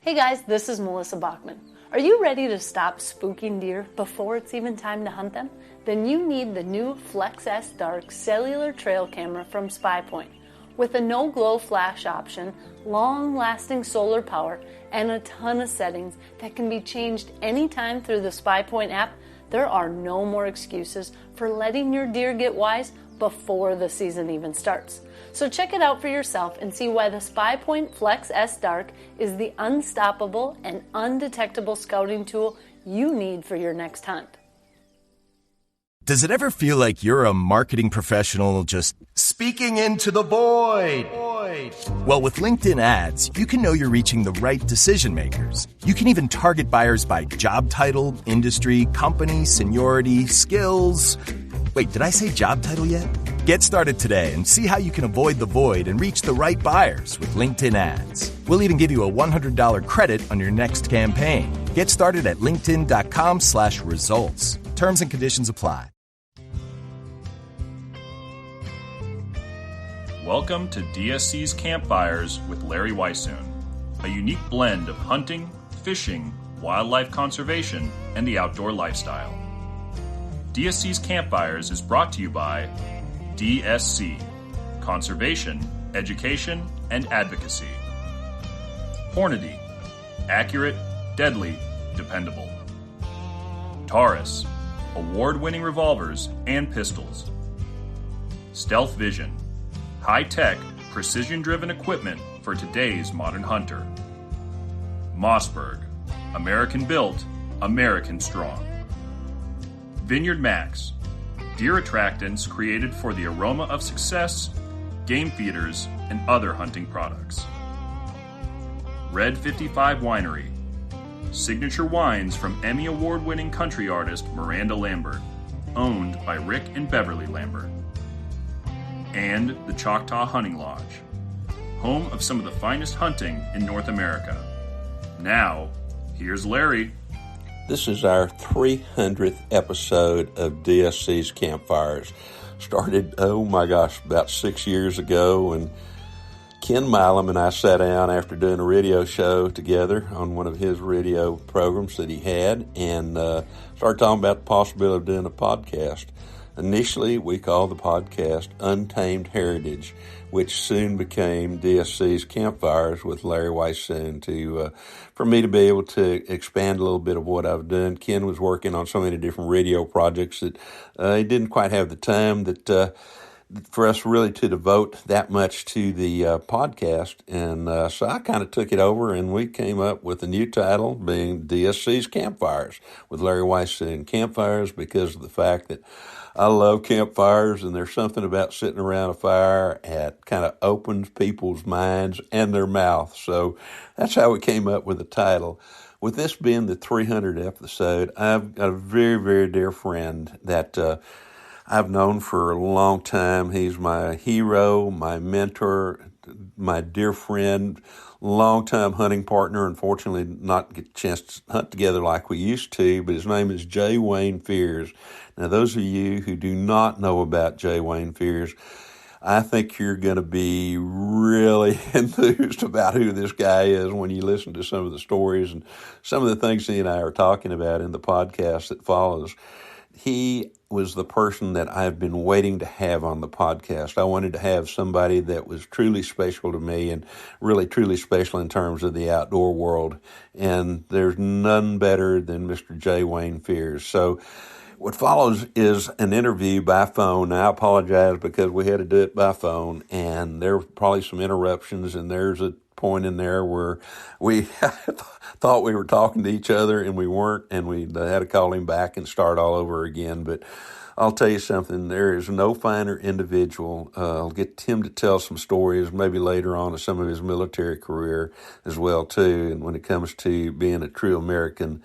Hey guys, this is Melissa Bachman. Are you ready to stop spooking deer before it's even time to hunt them? Then you need the new Flex S Dark cellular trail camera from SpyPoint. With a no-glow flash option, long-lasting solar power, and a ton of settings that can be changed anytime through the SpyPoint app, there are no more excuses for letting your deer get wise before the season even starts. So check it out for yourself and see why the SpyPoint Flex S Dark is the unstoppable and undetectable scouting tool you need for your next hunt. Does it ever feel like you're a marketing professional just speaking into the void? Well, with LinkedIn ads, you can know you're reaching the right decision makers. You can even target buyers by job title, industry, company, seniority, skills. Wait, did I say job title yet? Get started today and see how you can avoid the void and reach the right buyers with LinkedIn ads. We'll even give you a $100 credit on your next campaign. Get started at linkedin.com/results. Terms and conditions apply. Welcome to DSC's Campfires with Larry Weissoon, a unique blend of hunting, fishing, wildlife conservation, and the outdoor lifestyle. DSC's Campfires is brought to you by DSC, Conservation, Education, and Advocacy. Hornady, accurate, deadly, dependable. Taurus, award-winning revolvers and pistols. Stealth Vision, high-tech, precision-driven equipment for today's modern hunter. Mossberg, American-built, American-strong. Vineyard Max, deer attractants created for the aroma of success, game feeders, and other hunting products. Red 55 Winery, signature wines from Emmy Award-winning country artist Miranda Lambert, owned by Rick and Beverly Lambert. And the Choctaw Hunting Lodge, home of some of the finest hunting in North America. Now, here's Larry. This is our 300th episode of DSC's Campfires. Started, about 6 years ago, and Ken Milam and I sat down after doing a radio show together on one of his radio programs that he had, and started talking about the possibility of doing a podcast. Initially, we called the podcast Untamed Heritage, which soon became DSC's Campfires with Larry Weissoon for me to be able to expand a little bit of what I've done. Ken was working on so many different radio projects that he didn't quite have the time for us really to devote that much to the podcast. And so I kind of took it over, and we came up with a new title being DSC's Campfires with Larry Weissoon. Campfires because of the fact that I love campfires, and there's something about sitting around a fire that kind of opens people's minds and their mouths. So that's how we came up with the title. With this being the 300th episode, I've got a very, very dear friend that I've known for a long time. He's my hero, my mentor, my dear friend, long-time hunting partner. Unfortunately, not get a chance to hunt together like we used to, but his name is J. Wayne Fears. Now, those of you who do not know about J. Wayne Fears, I think you're going to be really enthused about who this guy is when you listen to some of the stories and some of the things he and I are talking about in the podcast that follows. He was the person that I've been waiting to have on the podcast. I wanted to have somebody that was truly special to me and really truly special in terms of the outdoor world. And there's none better than Mr. J. Wayne Fears. So what follows is an interview by phone. Now, I apologize because we had to do it by phone, and there were probably some interruptions, and there's a point in there where we thought we were talking to each other and we weren't, and we had to call him back and start all over again. But I'll tell you something, there is no finer individual. I'll get him to tell some stories maybe later on of some of his military career as well too. And when it comes to being a true American,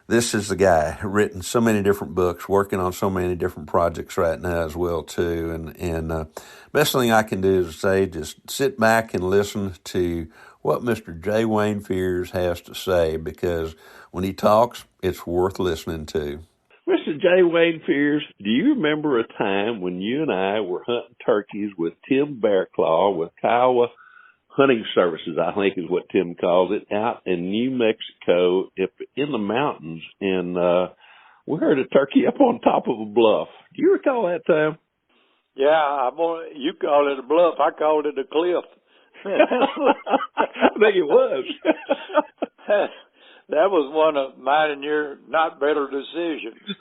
this is the guy written so many different books, working on so many different projects right now as well too. And best thing I can do is say, just sit back and listen to what Mr. J. Wayne Fears has to say, because when he talks, it's worth listening to. Mr. J. Wayne Fears, do you remember a time when you and I were hunting turkeys with Tim Bearclaw with Kiowa hunting services, I think is what Tim calls it, out in New Mexico, in the mountains, and we heard a turkey up on top of a bluff. Do you recall that time? Yeah, you called it a bluff. I called it a cliff. I think it was. That was one of mine and your not better decisions.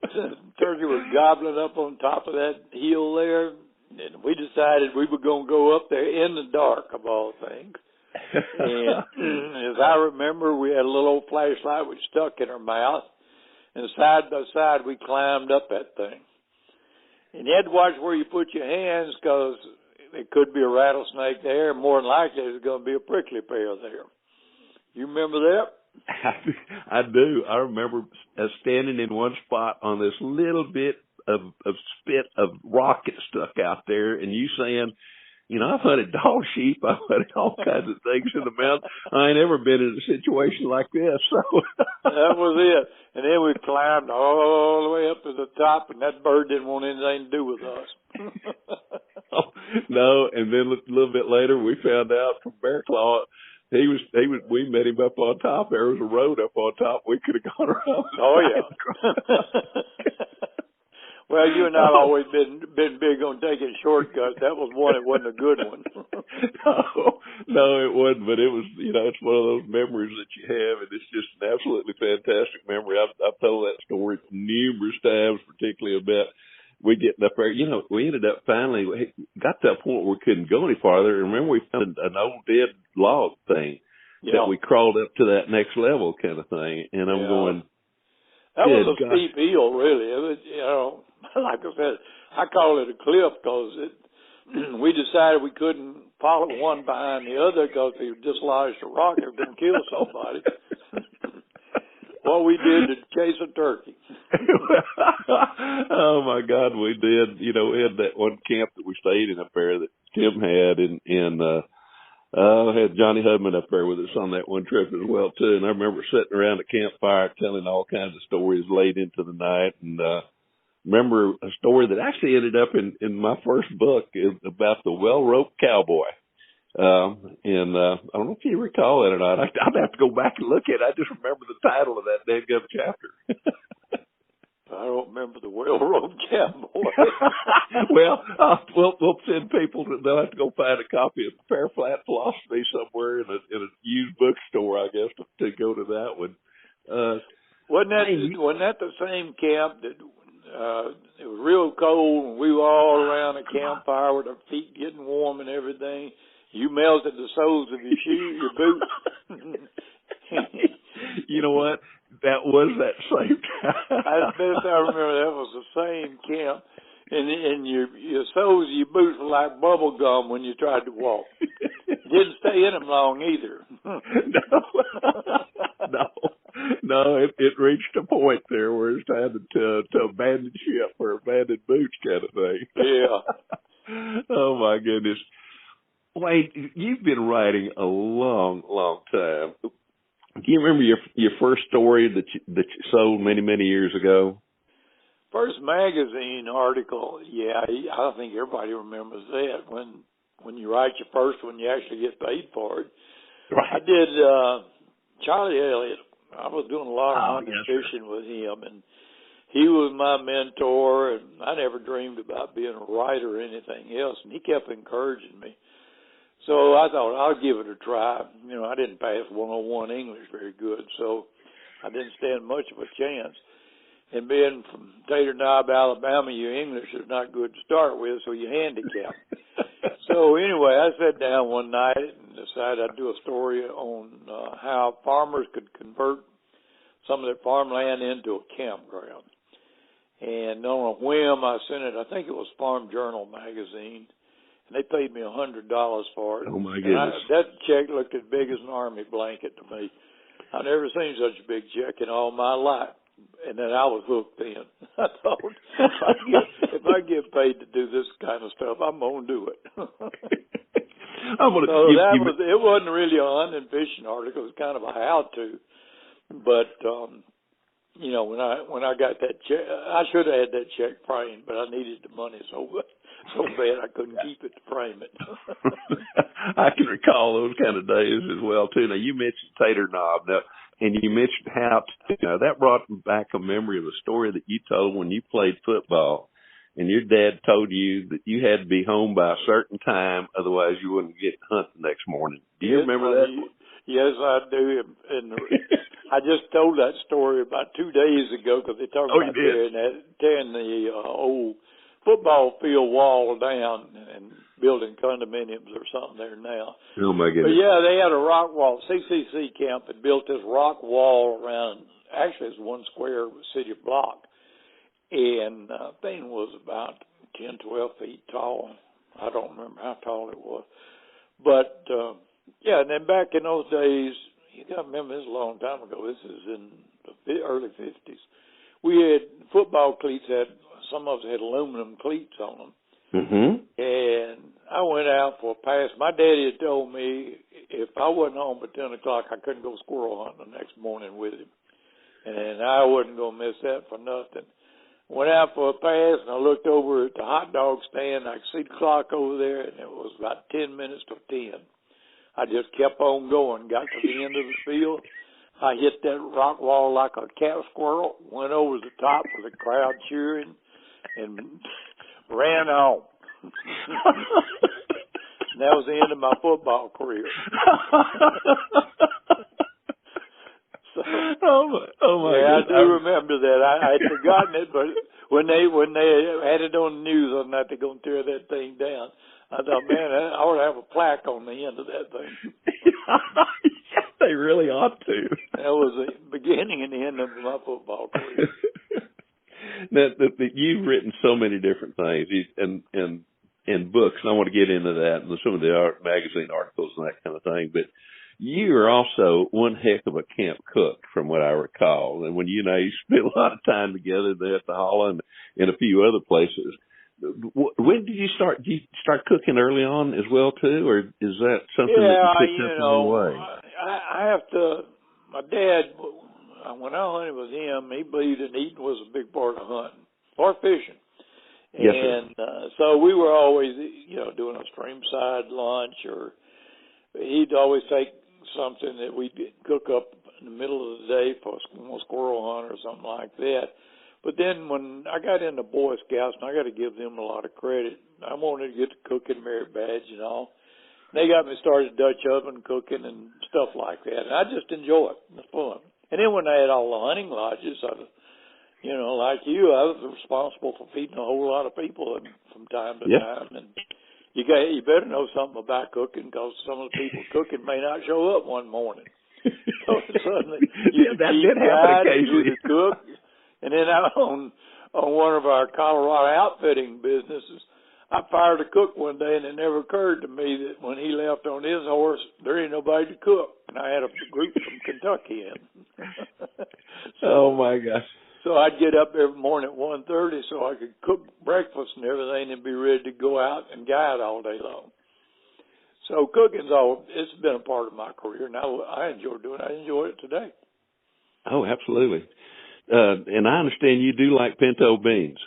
The turkey was gobbling up on top of that hill there, and we decided we were going to go up there in the dark, of all things. And as I remember, we had a little old flashlight which stuck in our mouth, and side by side we climbed up that thing. And you had to watch where you put your hands, because there could be a rattlesnake there, and more than likely there's going to be a prickly pear there. You remember that? I do. I remember standing in one spot on this little bit of spit of rock that stuck out there, and you saying, you know, I've hunted dog sheep, I've hunted all kinds of things in the mountain. I ain't ever been in a situation like this. So that was it. And then we climbed all the way up to the top, and that bird didn't want anything to do with us. No, and then a little bit later we found out from Bear Claw, we met him up on top. There was a road up on top. We could have gone around. Oh, yeah. Well, you and I have always been big on taking shortcuts. That was one. It wasn't a good one. No, it wasn't. But it was, you know, it's one of those memories that you have, and it's just an absolutely fantastic memory. I've told that story numerous times, particularly about we getting up there. You know, we ended up finally got to that point where we couldn't go any farther. Remember, we found an old dead log thing that we crawled up to that next level kind of thing. And I'm going, that was a steep hill, really. It was, you know, like I said, I call it a cliff because we decided we couldn't follow one behind the other because if you dislodged a rock, it was going to kill somebody. What we did to chase a turkey. Oh my God, we did. You know, we had that one camp that we stayed in up there that Tim had, and had Johnny Hudman up there with us on that one trip as well too. And I remember sitting around the campfire telling all kinds of stories late into the night, and remember a story that actually ended up in my first book about the well-roped cowboy. And I don't know if you recall that or not. I'd have to go back and look at it. I just remember the title of that damn chapter. I don't remember the well-roped cowboy. Well, we'll send people they'll have to go find a copy of Fair Flat Philosophy somewhere in a used bookstore, I guess, to go to that one. Wasn't that the same camp that it was real cold and we were all around a campfire with our feet getting warm and everything? You melted the soles of your shoes, your boots. You know what? That was that same time. As best I remember, that was the same camp. And your soles of your boots were like bubble gum when you tried to walk. Didn't stay in them long either. No, it reached a point there where it's time to abandon ship or abandon boots kind of thing. Yeah. Oh my goodness. Wade, you've been writing a long, long time. Do you remember your first story that you sold many years ago? First magazine article, yeah, I think everybody remembers that. When you write your first one, you actually get paid for it. Right. I did Charlie Elliott. I was doing a lot of hunting fishing with him, and he was my mentor, and I never dreamed about being a writer or anything else, and he kept encouraging me. So I thought, I'll give it a try. You know, I didn't pass 101 English very good, so I didn't stand much of a chance. And being from Tater Knob, Alabama, your English is not good to start with, so you're handicapped. So anyway, I sat down one night and decided I'd do a story on how farmers could convert some of their farmland into a campground. And on a whim, I sent it, I think it was Farm Journal magazine, and they paid me $100 for it. Oh, my goodness. That check looked as big as an army blanket to me. I've never seen such a big check in all my life. And then I was hooked in. I thought, if I get paid to do this kind of stuff, I'm going to do it. It wasn't really a hunting and fishing article. It was kind of a how-to. But, you know, when I got that check, I should have had that check framed, but I needed the money so so bad I couldn't keep it to frame it. I can recall those kind of days as well too. Now you mentioned Tater Knob, now, and you mentioned how that brought back a memory of a story that you told when you played football, and your dad told you that you had to be home by a certain time, otherwise you wouldn't get to hunt the next morning. Do you remember that? Yes, I do. And I just told that story about 2 days ago because they talked about tearing the old football field wall down and building condominiums or something there now. Oh, my goodness. But, yeah, they had a rock wall. CCC camp had built this rock wall around, actually it's 1 square city block. And the thing was about 10, 12 feet tall. I don't remember how tall it was. But, yeah, and then back in those days, you got to remember this is a long time ago. This is in the early 50s. We had football cleats, some of us had aluminum cleats on them. Mm-hmm. And I went out for a pass. My daddy had told me if I wasn't home by 10 o'clock, I couldn't go squirrel hunting the next morning with him. And I wasn't going to miss that for nothing. Went out for a pass, and I looked over at the hot dog stand. I could see the clock over there, and it was about 10 minutes to 10. I just kept on going, got to the end of the field. I hit that rock wall like a cat squirrel, went over the top with the crowd cheering, and ran home. And that was the end of my football career. So, oh my yeah, goodness. I do remember that. I had forgotten it, but when they had it on the news on that they're going to tear that thing down, I thought, man, I ought to have a plaque on the end of that thing. They really ought to. That was the beginning and the end of my football career. Now, you've written so many different things and books, and I want to get into that and some of the magazine articles and that kind of thing. But you are also one heck of a camp cook, from what I recall. And when you spent a lot of time together there at the Holland and a few other places. When did you start? Did you start cooking early on as well too, or is that something that you picked up along the way? I have to. My dad, when I hunted with him, he believed in eating was a big part of hunting or fishing. Yes, and so we were always, doing a streamside lunch, or he'd always take something that we'd cook up in the middle of the day for a squirrel hunt or something like that. But then when I got into Boy Scouts, and I got to give them a lot of credit, I wanted to get the cooking merit badge and all. They got me started Dutch oven cooking and stuff like that. And I just enjoy it. It's fun. And then when I had all the hunting lodges, like you, I was responsible for feeding a whole lot of people from time to time. And you better know something about cooking, because some of the people cooking may not show up one morning. So suddenly that did happen occasionally. You cook. And then on one of our Colorado outfitting businesses, I fired a cook one day, and it never occurred to me that when he left on his horse, there ain't nobody to cook. And I had a group from Kentucky in. Oh, my gosh. So I'd get up every morning at 1:30 so I could cook breakfast and everything and be ready to go out and guide all day long. So it's been a part of my career. Now I enjoy doing it. I enjoy it today. Oh, absolutely. And I understand you do like pinto beans.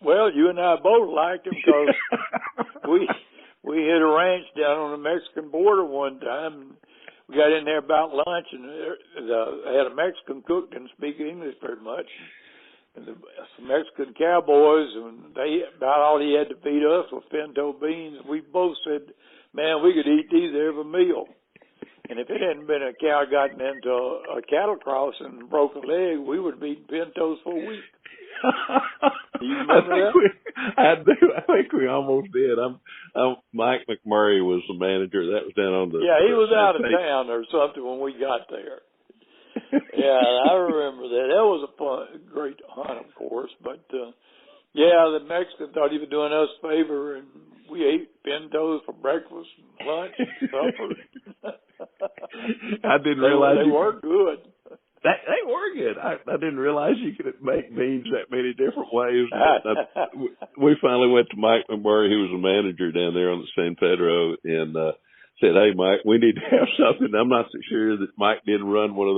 Well, you and I both liked them because we hit a ranch down on the Mexican border one time. And we got in there about lunch, and they had a Mexican cook, didn't speak English very much. And some Mexican cowboys, and about all he had to feed us was pinto beans. We both said, man, we could eat these every meal. And if it hadn't been a cow gotten into a cattle cross and broke a leg, we would have eaten pintos for a week. Do you remember that? I do. I think we almost did. Mike McMurray was the manager. That was down on the... Yeah, he was out of town or something when we got there. Yeah, I remember that. That was a great hunt, of course. But, the Mexican thought he was doing us a favor, and we ate pintos for breakfast, lunch, and supper. I didn't realize they were good. They were good. I didn't realize you could make beans that many different ways. We finally went to Mike McMurray, who was the manager down there on the San Pedro, and said, "Hey, Mike, we need to have something." I'm not so sure that Mike didn't run one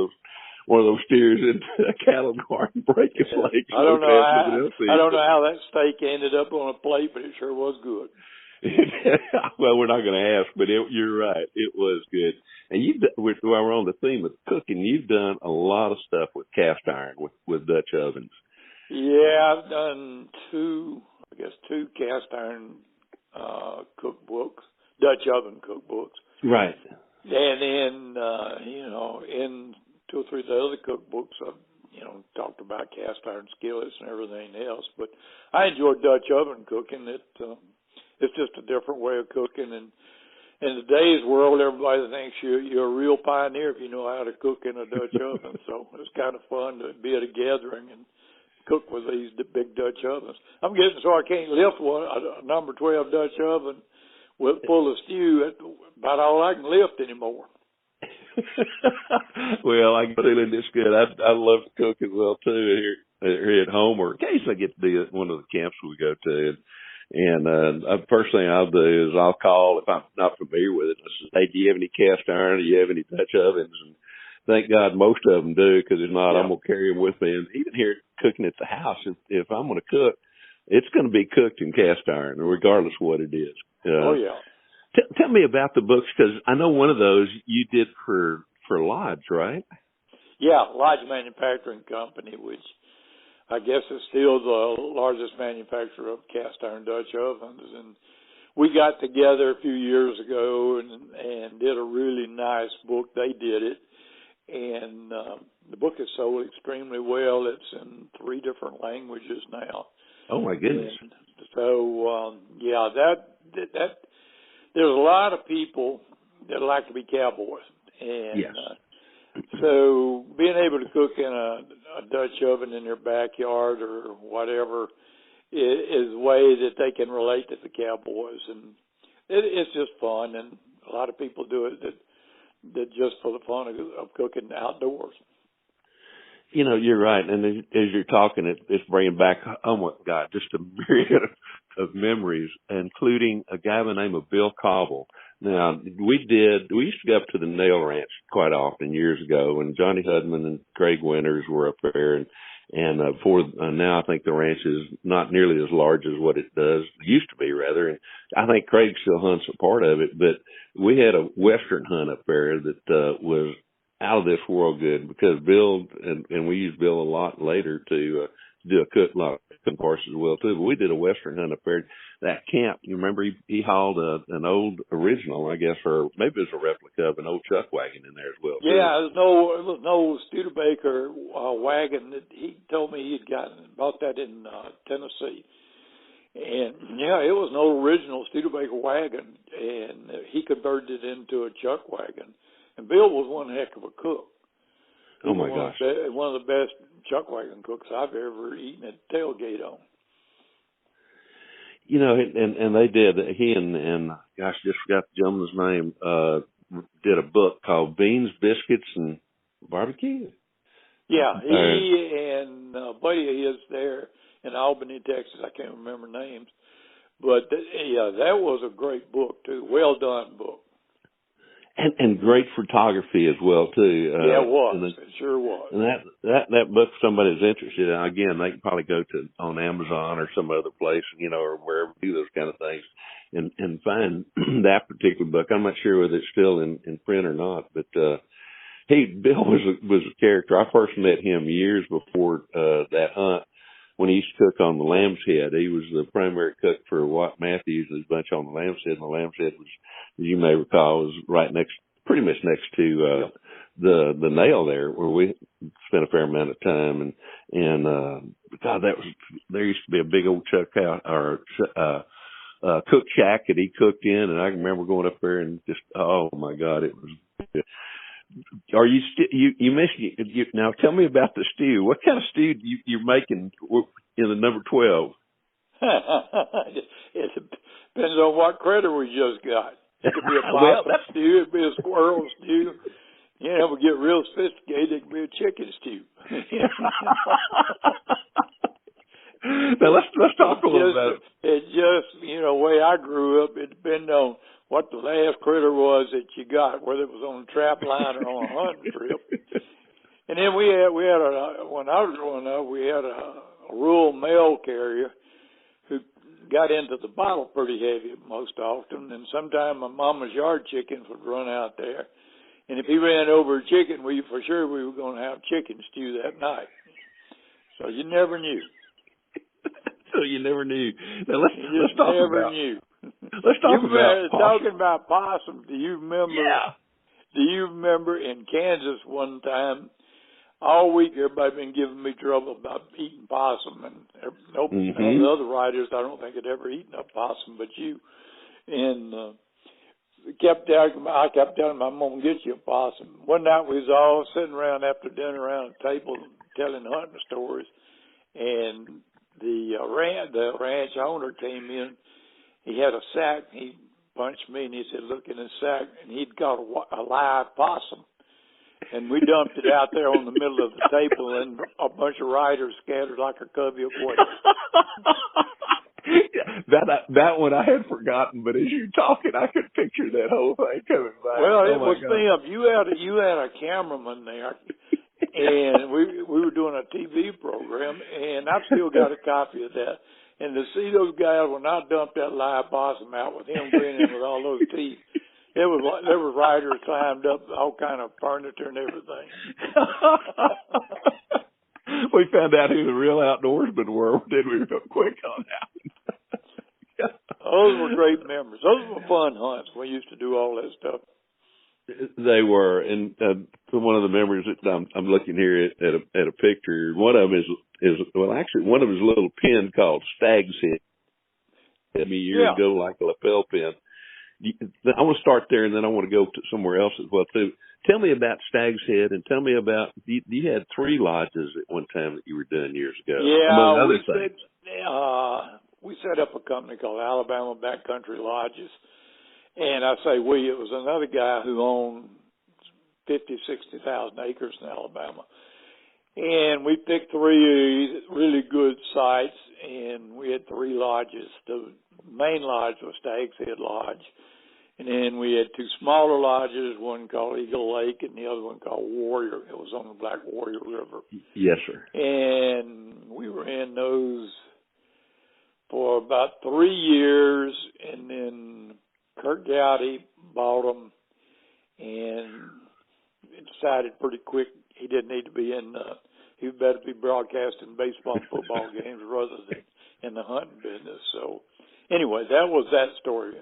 one of those steers into a cattle guard and break his leg. I don't know how that steak ended up on a plate, but it sure was good. Well, we're not going to ask, but you're right. It was good. And while we're on the theme of cooking, you've done a lot of stuff with cast iron, with Dutch ovens. Yeah, I've done two cast iron cookbooks, Dutch oven cookbooks. Right. And then, in 2 or 3 of the other cookbooks, I've, talked about cast iron skillets and everything else. But I enjoy Dutch oven cooking. It's just a different way of cooking. And in today's world, everybody thinks you're a real pioneer if you know how to cook in a Dutch oven. So it's kind of fun to be at a gathering and cook with these big Dutch ovens. I'm getting so I can't lift a number 12 Dutch oven full of stew. That's about all I can lift anymore. Well, I'm feeling this good. I love to cook as well too here at home, or occasionally I get to be at one of the camps we go to. And first thing I'll do is I'll call if I'm not familiar with it. I say, hey, do you have any cast iron? Do you have any Dutch ovens? And thank God most of them do, because if not, I'm going to carry them with me. And even here cooking at the house, if I'm going to cook, it's going to be cooked in cast iron, regardless of what it is. Oh, yeah. Tell me about the books, because I know one of those you did for Lodge, right? Yeah, Lodge Manufacturing Company, which I guess is still the largest manufacturer of cast iron Dutch ovens. And we got together a few years ago and did a really nice book. They did it. And the book is sold extremely well. It's in 3 different languages now. Oh, my goodness. And so, that there's a lot of people that like to be cowboys. And yes. So being able to cook in a Dutch oven in their backyard or whatever is a way that they can relate to the cowboys. And it's just fun. And a lot of people do it that just for the fun of cooking outdoors. You're right. And as you're talking, it's bringing back, oh my God, just a myriad of memories, including a guy by the name of Bill Cobble. Now, we used to go up to the Nail Ranch quite often years ago, and Johnny Hudman and Craig Winters were up there, and now I think the ranch is not nearly as large as what it used to be rather, and I think Craig still hunts a part of it, but we had a Western hunt up there that was out of this world good, because Bill, and we used Bill a lot later to do a lot of cooking parts as well too, but we did a Western hunt up there. That camp, you remember he hauled an old original, I guess, or maybe it was a replica of an old chuck wagon in there as well. Yeah, it was an old Studebaker wagon that he told me he'd bought that in Tennessee. And yeah, it was an old original Studebaker wagon, and he converted it into a chuck wagon. And Bill was one heck of a cook. Oh my gosh. One of the best chuck wagon cooks I've ever eaten at tailgate on. And they did. He and gosh, just forgot the gentleman's name. Did a book called Beans, Biscuits, and Barbecue. Yeah, he and a buddy of his there in Albany, Texas. I can't remember names, but that was a great book too. Well done book. And great photography as well too. Yeah, it was. It sure was. And that book, if somebody's interested in, again, they can probably go on Amazon or some other place, or wherever do those kind of things, and find that particular book. I'm not sure whether it's still in print or not, but Bill was a character. I first met him years before that hunt, when he used to cook on the Lamb's Head. He was the primary cook for Watt Matthews and his bunch on the Lamb's Head. And the Lamb's Head was, as you may recall, was pretty much next to the Nail there, where we spent a fair amount of time. And God, there used to be a big old chuck out or cook shack that he cooked in, and I can remember going up there and just, oh my God, it was. Are you you mentioned now? Tell me about the stew. What kind of stew you're making in the number 12? It depends on what critter we just got. It could be a possum stew. It could be a squirrel stew. We get real sophisticated. It could be a chicken stew. Now let's talk a little about it. It just, the way I grew up, it depended on what the last critter was that you got, whether it was on a trap line or on a hunting trip. And then we had when I was growing up, we had a rural mail carrier who got into the bottle pretty heavy most often, and sometimes my mama's yard chickens would run out there, and if he ran over a chicken, we were going to have chicken stew that night. So you never knew. So you never knew. Now let's talk never about. Knew. Let's talk about talking about possum. Do you remember? Yeah. Do you remember in Kansas one time? All week, everybody been giving me trouble about eating possum, and none of the other writers, I don't think, had ever eaten a possum, but you. And I kept telling my mom, "Get you a possum." One night we was all sitting around after dinner around a table telling hunting stories, and the ranch owner came in. He had a sack. He punched me, and he said, "Look in his sack," and he'd got a live possum. And we dumped it out there on the middle of the table, and a bunch of riders scattered like a covey of quails. That one I had forgotten, but as you're talking, I could picture that whole thing coming back. Well, it was them. You had a cameraman there, and we were doing a TV program, and I've still got a copy of that. And to see those guys when I dumped that live possum out with him grinning with all those teeth. There were riders climbed up all kind of furniture and everything. We found out who the real outdoorsmen were, did we, real quick on that? Those were great memories. Those were fun hunts. We used to do all that stuff. They were, and one of the memories that I'm looking here at a picture. One of them is one of them is a little pin called Stag's Head. Years ago, like a lapel pin. I want to start there, and then I want to go to somewhere else as well, too. Tell me about Stag's Head, and tell me about, you had 3 lodges at one time that you were doing years ago, among other things. We set up a company called Alabama Backcountry Lodges, and I say we, it was another guy who owned 50,000-60,000 acres in Alabama. And we picked 3 really good sites, and we had 3 lodges. The main lodge was Stag's Head Lodge. And then we had 2 smaller lodges, one called Eagle Lake and the other one called Warrior. It was on the Black Warrior River. Yes, sir. And we were in those for about 3 years, and then Kurt Gowdy bought them and decided pretty quick he didn't need to be he better be broadcasting baseball and football games rather than in the hunting business. So anyway, that was that story.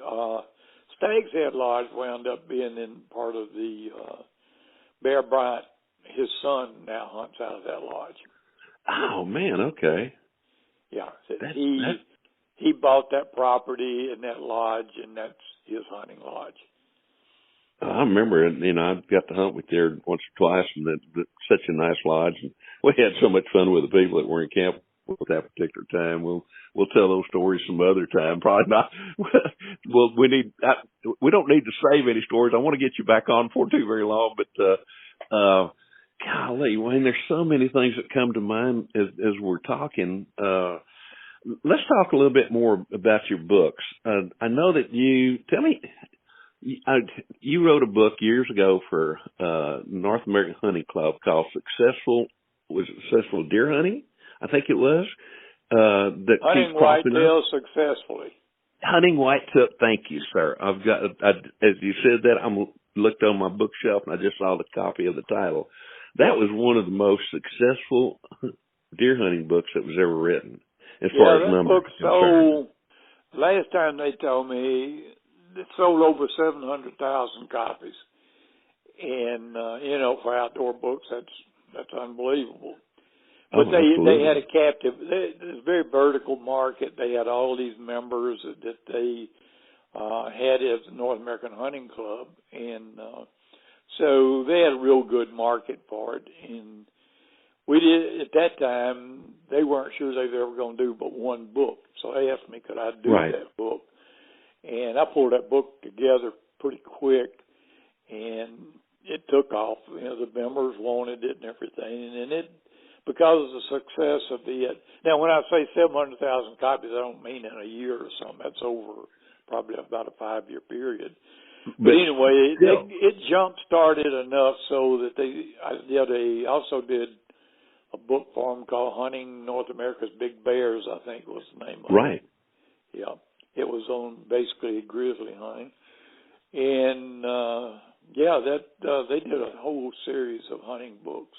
Stag's Head Lodge wound up being in part of the Bear Bryant. His son now hunts out of that lodge. Oh man, okay. Yeah, he bought that property and that lodge, and that's his hunting lodge. I remember, I got to hunt with there once or twice, and that's such a nice lodge. And we had so much fun with the people that were in camp at that particular time. We'll tell those stories some other time. Probably not. Well, we don't need to save any stories. I want to get you back on for too very long, but golly, Wayne, there's so many things that come to mind as we're talking. Let's talk a little bit more about your books. I know that tell me. You wrote a book years ago for North American Hunting Club called Successful Deer Hunting? I think it was. Hunting Whitetail Successfully. Hunting Whitetail. Thank you, sir. As you said that, I looked on my bookshelf and I just saw the copy of the title. That was one of the most successful deer hunting books that was ever written, as far as numbers are concerned. Last time they told me, it sold over 700,000 copies, and for outdoor books, that's unbelievable. But they had a captive. It was a very vertical market. They had all these members that they had as the North American Hunting Club, and so they had a real good market for it. And we did at that time. They weren't sure they were ever going to do but one book, so they asked me could I do that book. And I pulled that book together pretty quick, and it took off. The members wanted it and everything, and because of the success of it. Now, when I say 700,000 copies, I don't mean in a year or something. That's over probably about a 5-year period. But anyway, it jump-started enough so that they also did a book for them called Hunting North America's Big Bears, I think was the name of it. Right. Yeah. It was on basically grizzly hunting. And, they did a whole series of hunting books.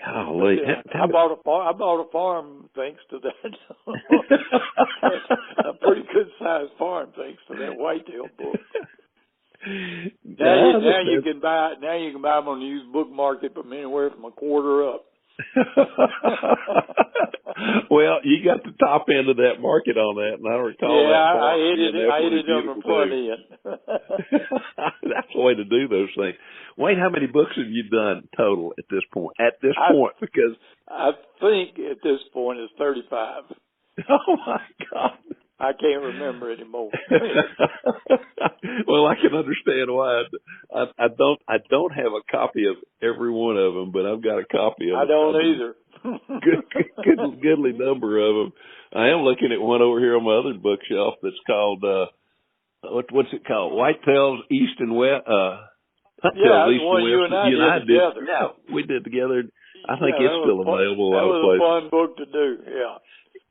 Golly. I bought a farm thanks to that. A pretty good sized farm thanks to that whitetail book. Now you can buy them on the used book market from anywhere from $1 up. Well, you got the top end of that market on that, and I recall that. I hit it on the front end. That's the way to do those things. Wayne, how many books have you done total at this point? Because I think at this point it's 35. Oh my God! I can't remember anymore. Well, I can understand why. I don't have a copy of every one of them, but I've got a copy of. I don't either. Goodly number of them. I am looking at one over here on my other bookshelf that's called what's it called? Whitetails East and West. Yeah, the one you and I did together. Yeah, we did together. I think it's still available. That was a fun book to do. Yeah.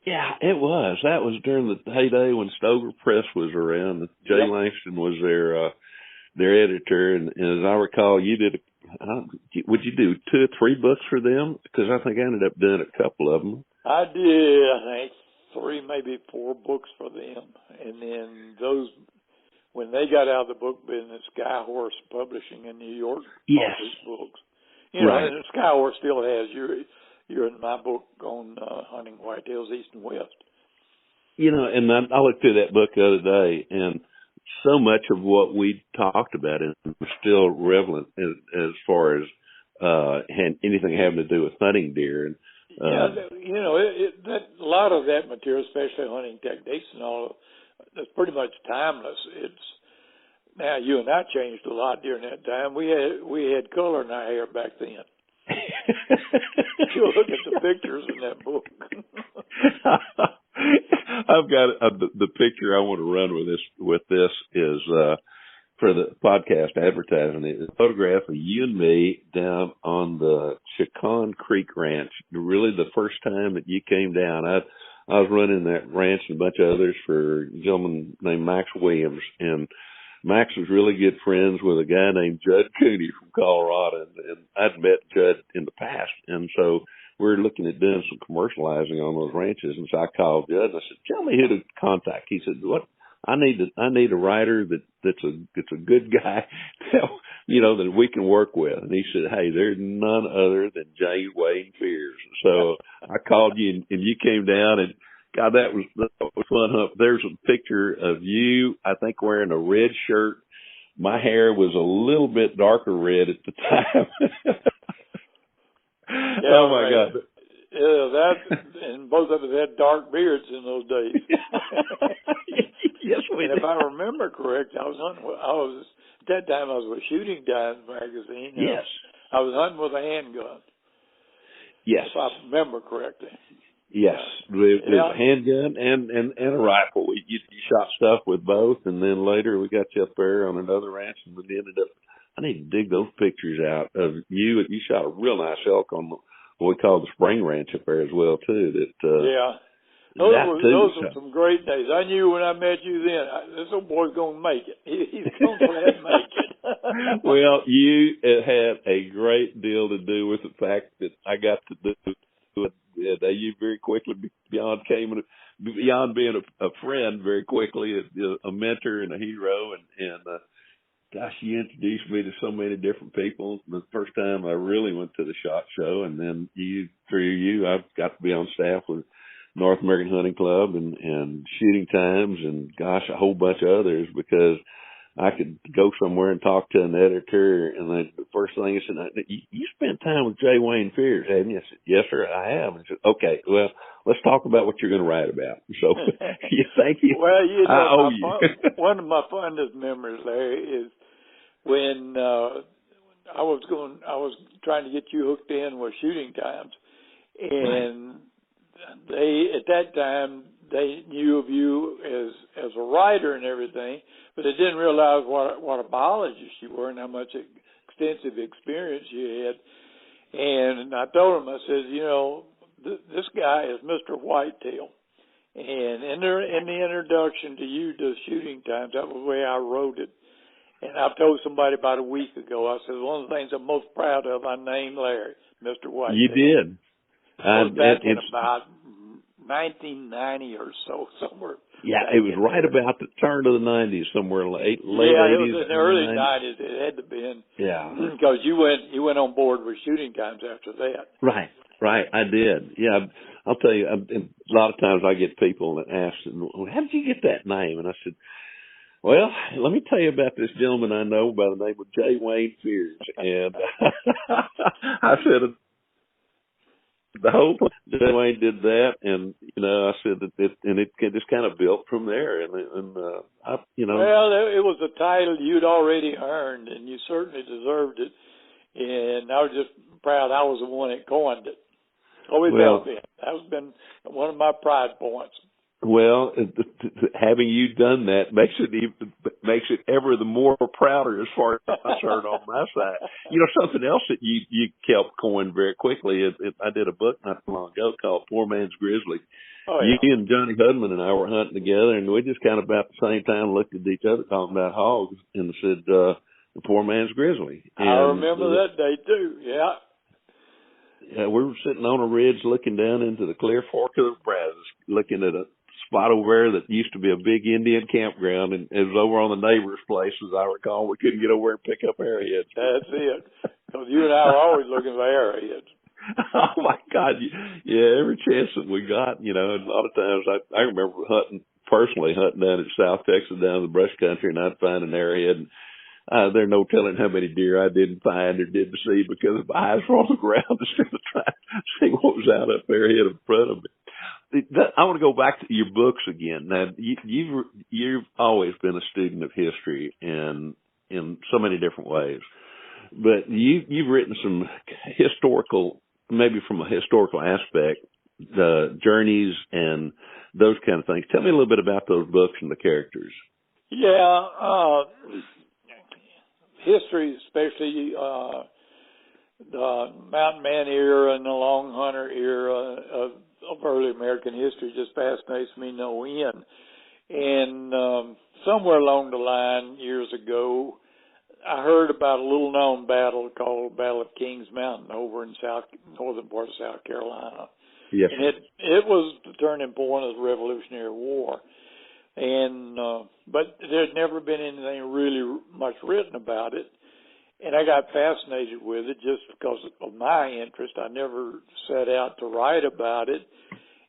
Yeah, it was. That was during the heyday when Stover Press was around. Jay Langston was their editor, and as I recall, you did. Would you do 2 or 3 books for them? Because I think I ended up doing a couple of them. I did. I think 3, maybe 4 books for them, and then those when they got out of the book business, Skyhorse Publishing in New York published books. Right. And Skyhorse still has you're in my book on hunting whitetails east and west. And I looked through that book the other day, and so much of what we talked about is still relevant as far as anything having to do with hunting deer. And that a lot of that material, especially hunting techniques and all, that's pretty much timeless. Now you and I changed a lot during that time. We had color in our hair back then. You look at the pictures in that book. I've got the picture I want to run with this is for the podcast advertising. It's a photograph of you and me down on the Chicon Creek Ranch. Really, the first time that you came down, I was running that ranch and a bunch of others for a gentleman named Max Williams, and Max was really good friends with a guy named Judd Cooney from Colorado, and I'd met Judd in the past, and so we were looking at doing some commercializing on those ranches, and so I called Judd and I said, "Tell me who to contact." He said, "What? I need a writer that's a good guy, that we can work with." And he said, "Hey, there's none other than J. Wayne Fears." So I called you, and you came down, and God, that was fun. Huh? There's a picture of you, I think, wearing a red shirt. My hair was a little bit darker red at the time. Oh my God! Yeah, and both of us had dark beards in those days. Yes, we did. If I remember correct, at that time I was with Shooting Times magazine. Yes. I was hunting with a handgun. Yes. If I remember correctly. Yes, with a handgun and a rifle. You shot stuff with both, and then later we got you up there on another ranch, and we ended up. I need to dig those pictures out of you. You shot a real nice elk on what we call the Spring Ranch up there as well too. Those were some great days. I knew when I met you then, this old boy's going to make it. He's going to make it. Well, you had a great deal to do with the fact that I got to do it. You very quickly beyond being a friend, very quickly a mentor and a hero, and gosh, you introduced me to so many different people. The first time I really went to the SHOT Show, and then through you, I've got to be on staff with North American Hunting Club and Shooting Times, and gosh, a whole bunch of others, because I could go somewhere and talk to an editor, and then the first thing he said, "You spent time with J. Wayne Fears, haven't you?" I said, "Yes, sir, I have." And he said, "Okay, well, let's talk about what you're going to write about." So, thank you. Well, one of my fondest memories, Larry, is when I was trying to get you hooked in with Shooting Times, and at that time they knew of you as a writer and everything, but they didn't realize what a biologist you were and how much extensive experience you had. And I told them, I said, you know, this guy is Mr. Whitetail. And in the introduction to you to Shooting Times, that was the way I wrote it. And I've told somebody about a week ago, I said, one of the things I'm most proud of, I named Larry, Mr. Whitetail. You did. It was back in about 1990 or so, somewhere. Yeah, it was right about the turn of the 90s, somewhere late 80s. Yeah, it was in the early 90s. It had to be. Yeah. Because you went on board with Shooting Times after that. Right, I did. Yeah, I'll tell you, a lot of times I get people that ask, well, how did you get that name? And I said, well, let me tell you about this gentleman I know by the name of J. Wayne Fears. And I said, the whole J. Wayne did that, and you know, I said that it just kind of built from there, and you know. Well, it was a title you'd already earned, and you certainly deserved it. And I was just proud I was the one that coined it. Always have been. That has been one of my pride points. Well, having you done that makes it ever the more prouder as far as I'm concerned on my side. You know, something else that you kept coined very quickly. I did a book not too long ago called Poor Man's Grizzly. Oh, yeah. You and Johnny Hudman and I were hunting together, and we just kind of about the same time looked at each other talking about hogs and said, the Poor Man's Grizzly. And I remember that day too. Yeah. Yeah, we were sitting on a ridge looking down into the Clear Fork of the Brazos, looking at a spot over there that used to be a big Indian campground, and it was over on the neighbor's place, as I recall. We couldn't get over and pick up arrowheads. That's it. Because you and I were always looking for arrowheads. Oh, my God. Yeah, every chance that we got, you know, and a lot of times I remember personally hunting down in South Texas, down in the brush country, and I'd find an arrowhead, and there's no telling how many deer I didn't find or didn't see because my eyes were on the ground instead of trying to see what was out up there in front of me. I want to go back to your books again. Now, you've always been a student of history in so many different ways, but you've written some historical, maybe from a historical aspect, the journeys and those kind of things. Tell me a little bit about those books and the characters. Yeah, history, especially the mountain man era and the long hunter era of early American history, just fascinates me no end. And somewhere along the line years ago, I heard about a little known battle called Battle of Kings Mountain over in northern part of South Carolina. Yes. And it was the turning point of the Revolutionary War. And but there'd never been anything really much written about it. And I got fascinated with it just because of my interest. I never set out to write about it.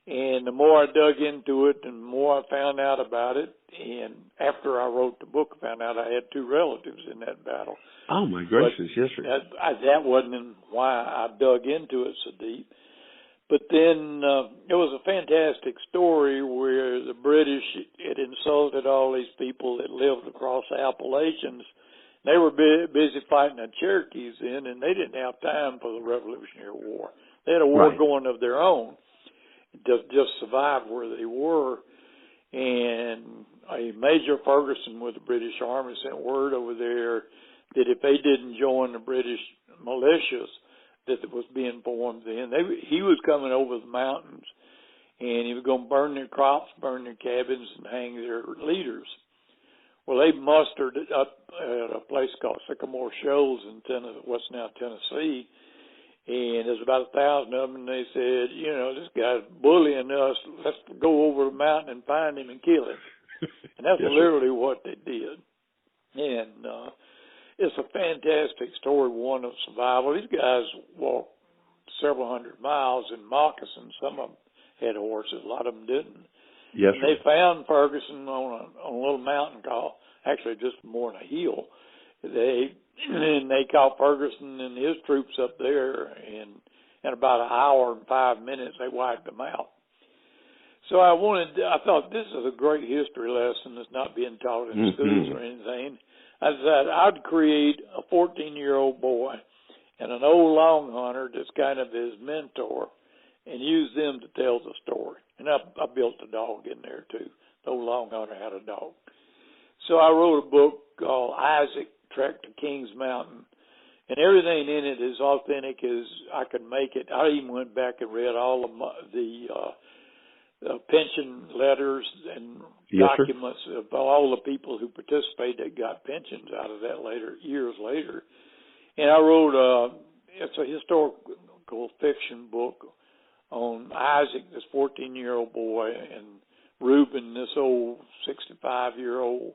And the more I dug into it, the more I found out about it. And after I wrote the book, I found out I had two relatives in that battle. Oh, my gracious, yes, sir. That wasn't why I dug into it so deep. But then it was a fantastic story where the British had insulted all these people that lived across the Appalachians. They were busy fighting the Cherokees then, and they didn't have time for the Revolutionary War. They had a war going of their own, just survive where they were. And a Major Ferguson with the British Army sent word over there that if they didn't join the British militias that was being formed then, he was coming over the mountains, and he was going to burn their crops, burn their cabins, and hang their leaders. Well, they mustered up at a place called Sycamore Shoals in what's now Tennessee, and there's about 1,000 of them, and they said, you know, this guy's bullying us. Let's go over the mountain and find him and kill him. And that's literally what they did. And it's a fantastic story, one of survival. These guys walked several hundred miles in moccasins. Some of them had horses, a lot of them didn't. Yes, and they found Ferguson on a little mountain called, actually just more than a hill. They caught Ferguson and his troops up there, and in about an hour and 5 minutes, they wiped them out. So I thought this is a great history lesson that's not being taught in schools or anything. I said I'd create a 14-year-old boy and an old long hunter that's kind of his mentor, and use them to tell the story. And and I built a dog in there too. The old Longhorner had a dog. So I wrote a book called Isaac, Trek to Kings Mountain, and everything in it is authentic as I could make it. I even went back and read all of the pension letters and documents of all the people who participated that got pensions out of that years later. And I wrote it's a historical fiction book on Isaac, this 14-year-old boy, and Reuben, this old 65-year-old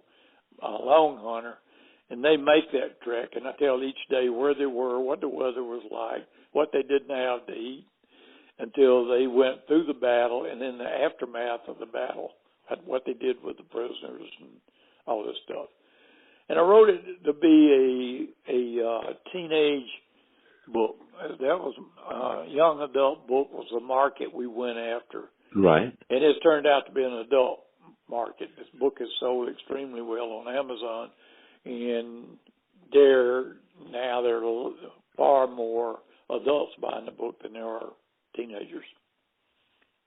Longhorner. And they make that trek, and I tell each day where they were, what the weather was like, what they didn't have to eat, until they went through the battle, and then the aftermath of the battle, what they did with the prisoners and all this stuff. And I wrote it to be a teenage book. That was a young adult book was the market we went after. Right. And it's turned out to be an adult market. This book is sold extremely well on Amazon, and there are far more adults buying the book than there are teenagers.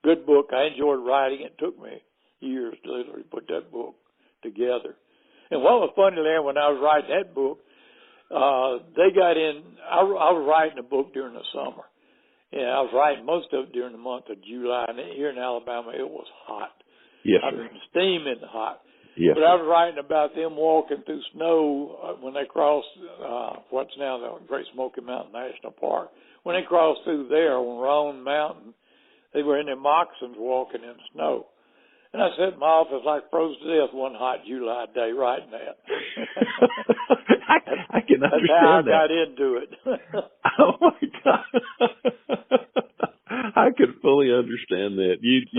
Good book. I enjoyed writing it. It took me years to literally put that book together. And what was funny, Larry, when I was writing that book, they got in. I was writing a book during the summer, and I was writing most of it during the month of July. And here in Alabama, it was hot. Yes, I sir. mean, steaming hot. Yes, but I was writing about them walking through snow when they crossed what's now the Great Smoky Mountain National Park. When they crossed through there on Roan Mountain, they were in their moccasins walking in the snow. And I sat in my office like froze to death one hot July day writing that. I can understand that. That's how I got into it. Oh, my God. I could fully understand that. It's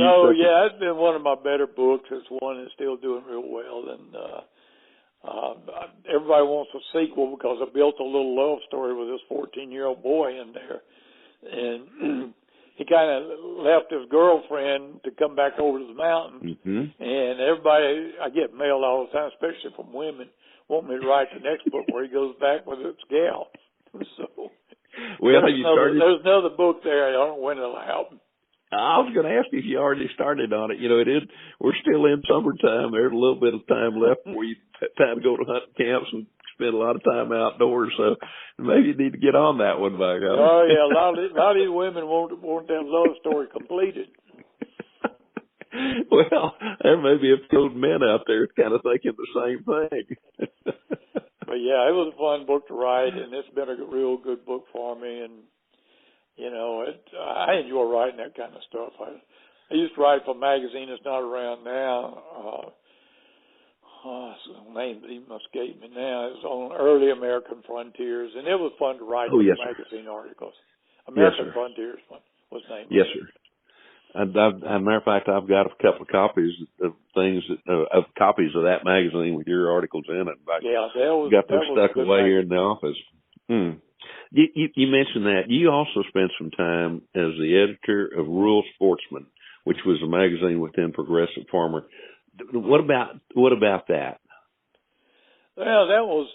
been one of my better books. It's one that's still doing real well. And everybody wants a sequel because I built a little love story with this 14-year-old boy in there. And he kind of left his girlfriend to come back over to the mountain. Mm-hmm. And everybody, I get mail all the time, especially from women, want me to write the next book where he goes back with his gal. So, there's another book there. I don't know when it'll happen. I was going to ask you if you already started on it. We're still in summertime. There's a little bit of time left before you time to go to hunting camps and spend a lot of time outdoors. So maybe you need to get on that one, by God. Oh yeah, a lot of these women want that love story completed. Well, there may be a few old men out there kind of thinking the same thing. But yeah, it was a fun book to write, and it's been a real good book for me. And I enjoy writing that kind of stuff. I used to write for a magazine that's not around now. The name even escaped me now. It was on Early American Frontiers, and it was fun to write magazine articles. American Frontiers was named. Yes, sir. As a matter of fact, I've got a couple of copies of copies of that magazine with your articles in it. Got them stuck away here in the office. You mentioned that. You also spent some time as the editor of Rural Sportsman, which was a magazine within Progressive Farmer. What about that? Well, that was,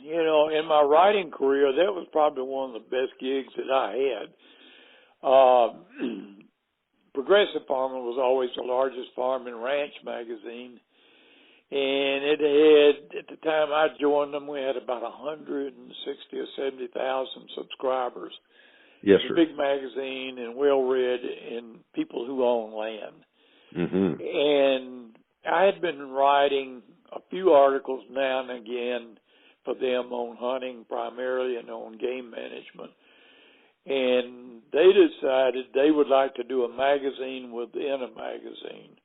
in my writing career, that was probably one of the best gigs that I had. Progressive Farmer was always the largest farm and ranch magazine, and it had, at the time I joined them, we had about 160 or 70,000 subscribers. Yes, it's sir. A big magazine and well-read, and people who own land. Mm-hmm. And I had been writing a few articles now and again for them on hunting primarily and on game management. And they decided they would like to do a magazine within a magazine.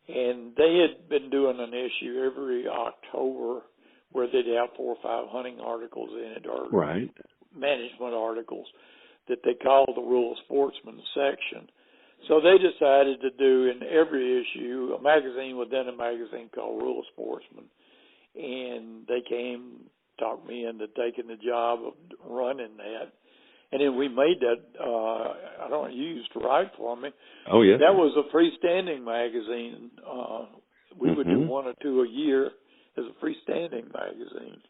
And they had been doing an issue every October where they'd have 4 or 5 hunting articles in it or management articles that they called the Rural Sportsman section. So they decided to do in every issue a magazine within a magazine called Rural Sportsman. And they talked me into taking the job of running that. And then we made that, you used to write for me. Oh, yeah. That was a freestanding magazine. We would do 1 or 2 a year as a freestanding magazine.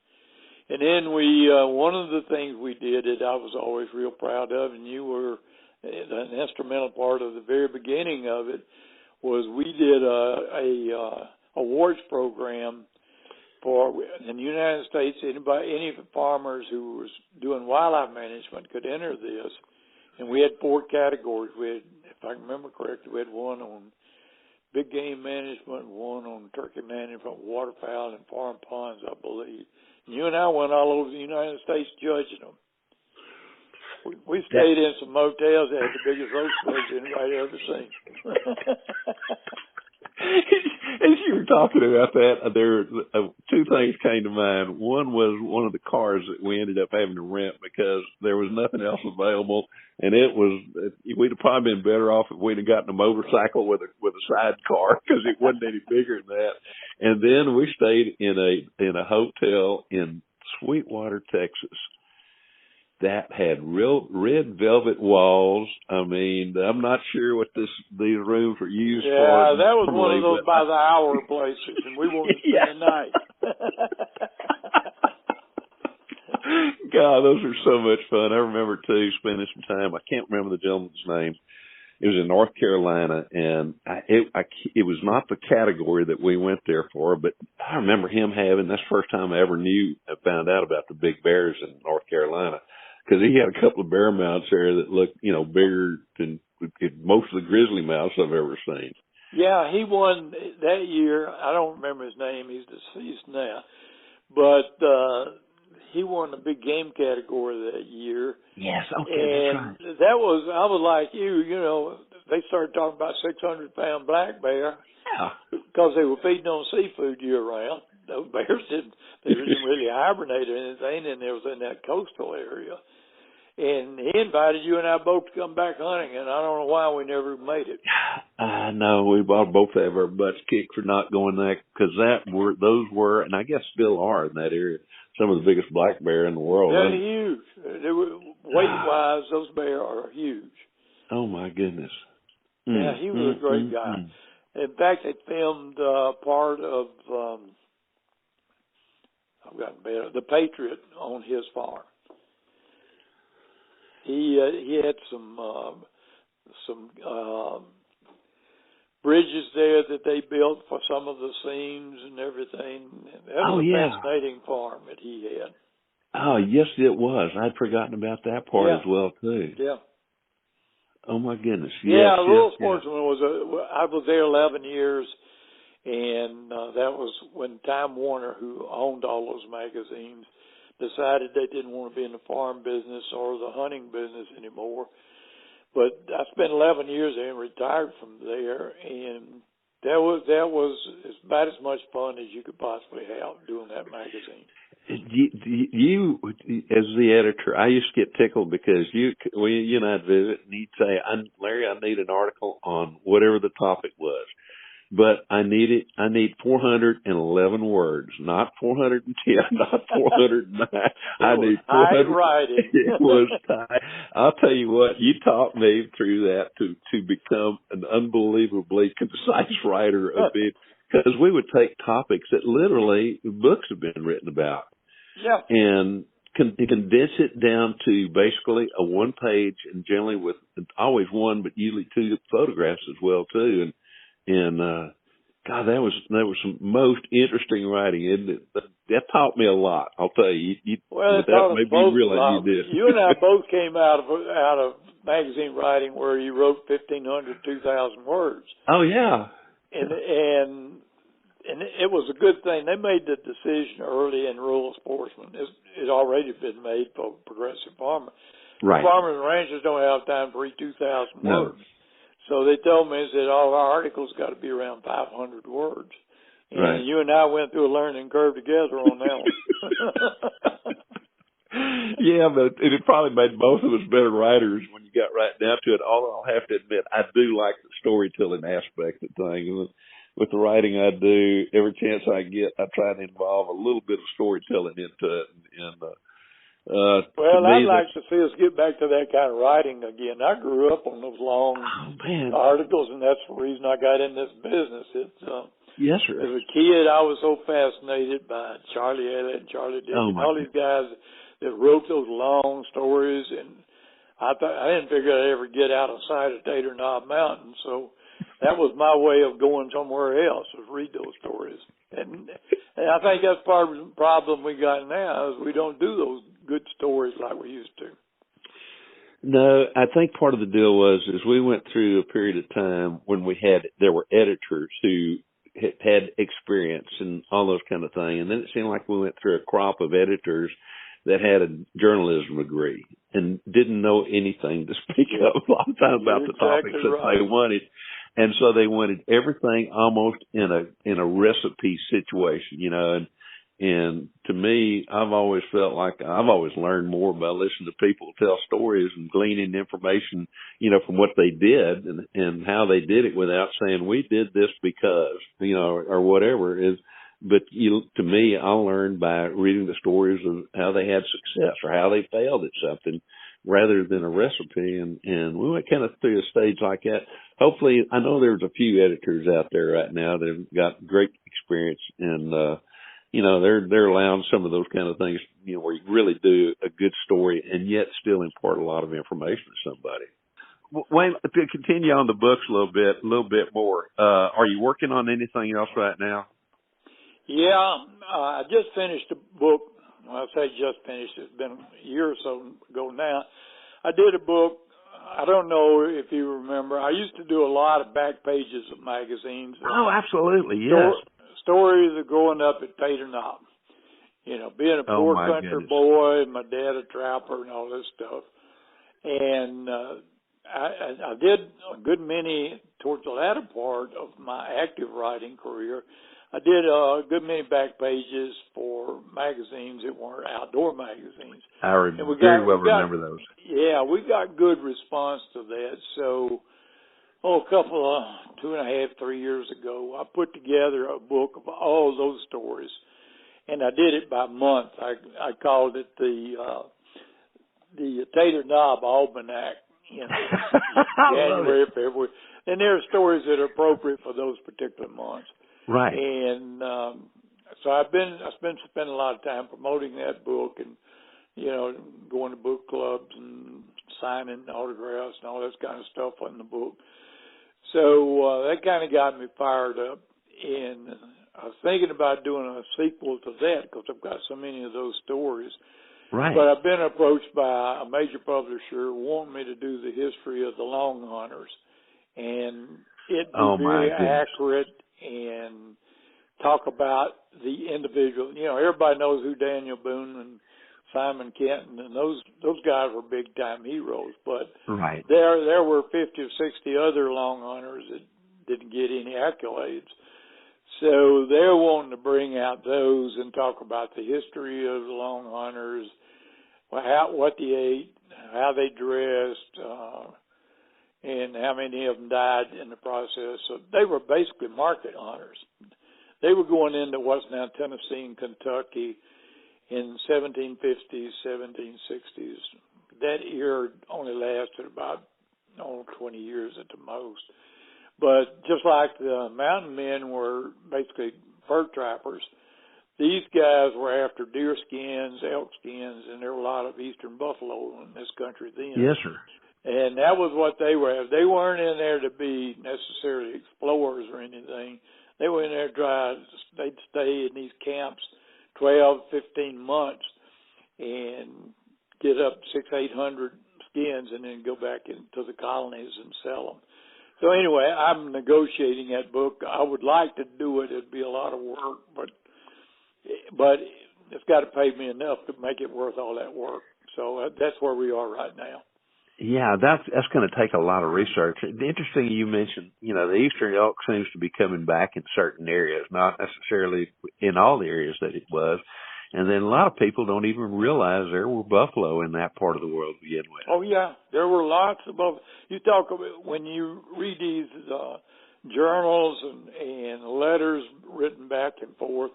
And then one of the things we did that I was always real proud of, and you were an instrumental part of the very beginning of it was we did a awards program for, in the United States, any farmers who was doing wildlife management could enter this. And we had 4 categories. We had, if I remember correctly, we had one on big game management, one on turkey management, waterfowl, and farm ponds, I believe. And you and I went all over the United States judging them. We stayed in some motels that had the biggest roast beds anybody ever seen. As you were talking about that, there 2 things came to mind. One was one of the cars that we ended up having to rent because there was nothing else available, and we'd have probably been better off if we'd have gotten a motorcycle with a sidecar because it wasn't any bigger than that. And then we stayed in a hotel in Sweetwater, Texas, that had real red velvet walls. I mean, I'm not sure what these rooms were used for. Yeah, that was one of those by the hour places, and we wanted to spend the night. God, those are so much fun. I remember, too, spending some time. I can't remember the gentleman's name. It was in North Carolina, and it was not the category that we went there for, but I remember him having, that's the first time I ever found out about the big bears in North Carolina. Because he had a couple of bear mounts there that looked, bigger than most of the grizzly mounts I've ever seen. Yeah, he won that year. I don't remember his name. He's deceased now. But he won the big game category that year. Yes, okay, and that's right. that was, I was like you, they started talking about 600-pound black bear. Yeah. Because they were feeding on seafood year-round. Those bears didn't really hibernate or anything, and it was in that coastal area. And he invited you and I both to come back hunting, and I don't know why we never made it. I know. We both have our butts kicked for not going there, because those were, and I guess still are in that area, some of the biggest black bear in the world. They're huge. They were, weight-wise, those bears are huge. Oh, my goodness. Yeah, he was a great guy. In fact, they filmed part of The Patriot on his farm. He had some bridges there that they built for some of the scenes and everything. That was a fascinating farm that he had. Oh, yes, it was. I'd forgotten about that part as well, too. Yeah. Oh, my goodness. Yeah, Rural Sportsman I was there 11 years, and that was when Time Warner, who owned all those magazines, decided they didn't want to be in the farm business or the hunting business anymore. But I spent 11 years there and retired from there, and that was about as much fun as you could possibly have doing that magazine. You, as the editor, I used to get tickled because you and I'd visit, and you'd say, Larry, I need an article on whatever the topic was. But I need 411 words, not 410, not 409. I need 400. Writing. It was tight. I'll tell you what, you taught me through that to become an unbelievably concise writer a bit, because we would take topics that literally books have been written about. Yeah. And condense it down to basically a one page, and generally with always one, but usually 2 photographs as well too. And God, that was some most interesting writing, isn't it? That taught me a lot. I'll tell you. That made me realize you did. You and I both came out of magazine writing where you wrote 1,500, 2,000 words. Oh yeah. And it was a good thing. They made the decision early in Rural Sportsman. It already been made for Progressive Farmer. Right. Farmers and ranchers don't have time to read 2,000 words. So they told me that all our articles got to be around 500 words. And you and I went through a learning curve together on that one. Yeah, but it probably made both of us better writers when you got right down to it. Although I'll have to admit, I do like the storytelling aspect of things. With the writing I do, every chance I get, I try to involve a little bit of storytelling into it. Well, I'd like to see us get back to that kind of writing again. I grew up on those long articles, and that's the reason I got in this business. Yes, sir. As a kid, I was so fascinated by Charlie Elliott and Charlie Dickens, all these guys that wrote those long stories, and I didn't figure I'd ever get out of sight of Tater Knob Mountain, so that was my way of going somewhere else, was read those stories. And I think that's part of the problem we got now is we don't do those good stories like we used to. No, I think part of the deal was we went through a period of time when there were editors who had experience and all those kind of things, and then it seemed like we went through a crop of editors that had a journalism degree and didn't know anything to speak of a lot of times about the topics that they wanted. And so they wanted everything almost in a recipe situation, you know, and to me, I've always felt like I've always learned more by listening to people tell stories and gleaning information, you know, from what they did and how they did it without saying we did this because, you know, or whatever is. But to me, I learned by reading the stories of how they had success or how they failed at something rather than a recipe. And we went kind of through a stage like that. Hopefully, I know there's a few editors out there right now that have got great experience and, you know, they're allowing some of those kind of things, you know, where you really do a good story and yet still impart a lot of information to somebody. Wayne, to continue on the books a little bit more, are you working on anything else right now? Yeah, I just finished a book. Well, I say just finished. It's been a year or so ago now. I did a book. I don't know if you remember. I used to do a lot of back pages of magazines. Oh, absolutely, yes. Stories of growing up at Tater Knob. You know, being a poor country boy, my dad a trapper and all this stuff. And I did a good many towards the latter part of my active writing career. I did a good many back pages for magazines that weren't outdoor magazines. I very well remember those. Yeah, we got good response to that. So, a couple of 2.5, 3 years ago, I put together a book of all those stories, and I did it by month. I called it the Tater Knob Almanac. You know, January, February, and there are stories that are appropriate for those particular months. Right. And so I've been spending a lot of time promoting that book and, you know, going to book clubs and signing autographs and all this kind of stuff on the book. So that kind of got me fired up. And I was thinking about doing a sequel to that because I've got so many of those stories. Right. But I've been approached by a major publisher wanting me to do the history of the Long Hunters. And it'd be very accurate and talk about the individual. You know, everybody knows who Daniel Boone and Simon Kenton and those guys were big time heroes. But right. there were 50 or 60 other Long Hunters that didn't get any accolades. So they're wanting to bring out those and talk about the history of the Long Hunters, what they ate, how they dressed, and how many of them died in the process. So they were basically market hunters. They were going into what's now Tennessee and Kentucky in 1750s, 1760s. That era only lasted about 20 years at the most. But just like the mountain men were basically fur trappers, these guys were after deer skins, elk skins, and there were a lot of eastern buffalo in this country then. Yes, sir. And that was what they were. They weren't in there to be necessarily explorers or anything. They were in there they'd stay in these camps 12, 15 months and get up 600-800 skins and then go back into the colonies and sell them. So anyway, I'm negotiating that book. I would like to do it. It'd be a lot of work, but it's got to pay me enough to make it worth all that work. So that's where we are right now. Yeah, that's going to take a lot of research. Interesting you mentioned, you know, the eastern elk seems to be coming back in certain areas, not necessarily in all the areas that it was. And then a lot of people don't even realize there were buffalo in that part of the world to begin with. Oh, yeah. There were lots of buffalo. You talk about when you read these journals and letters written back and forth,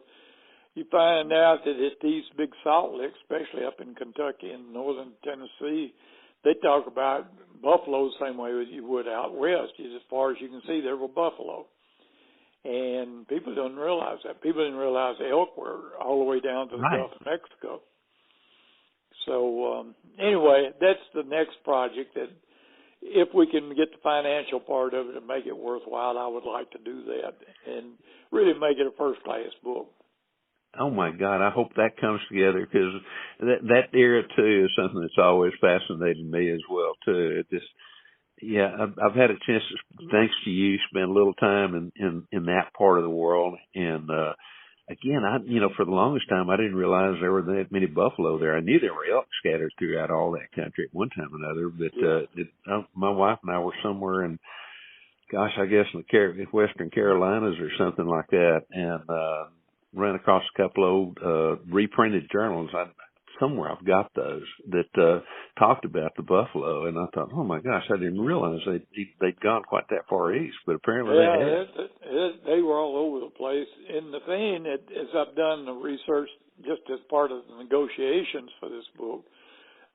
you find out that at these big salt licks, especially up in Kentucky and northern Tennessee, they talk about buffalo the same way as you would out west. As far as you can see, there were buffalo. And people don't realize that. People didn't realize elk were all the way down to the Gulf of Mexico. So anyway, that's the next project that if we can get the financial part of it and make it worthwhile, I would like to do that and really make it a first-class book. Oh my God! I hope that comes together, because that era too is something that's always fascinated me as well too. It just, yeah, I've had a chance to, thanks to you, spend a little time in that part of the world, and again, for the longest time, I didn't realize there were that many buffalo there. I knew there were elk scattered throughout all that country at one time or another, but my wife and I were somewhere in, gosh, I guess in the Western Carolinas or something like that, and ran across a couple of old reprinted journals. Somewhere I've got those that talked about the buffalo, and I thought, oh my gosh, I didn't realize they'd gone quite that far east, but apparently they had. They were all over the place. And the thing, as I've done the research just as part of the negotiations for this book,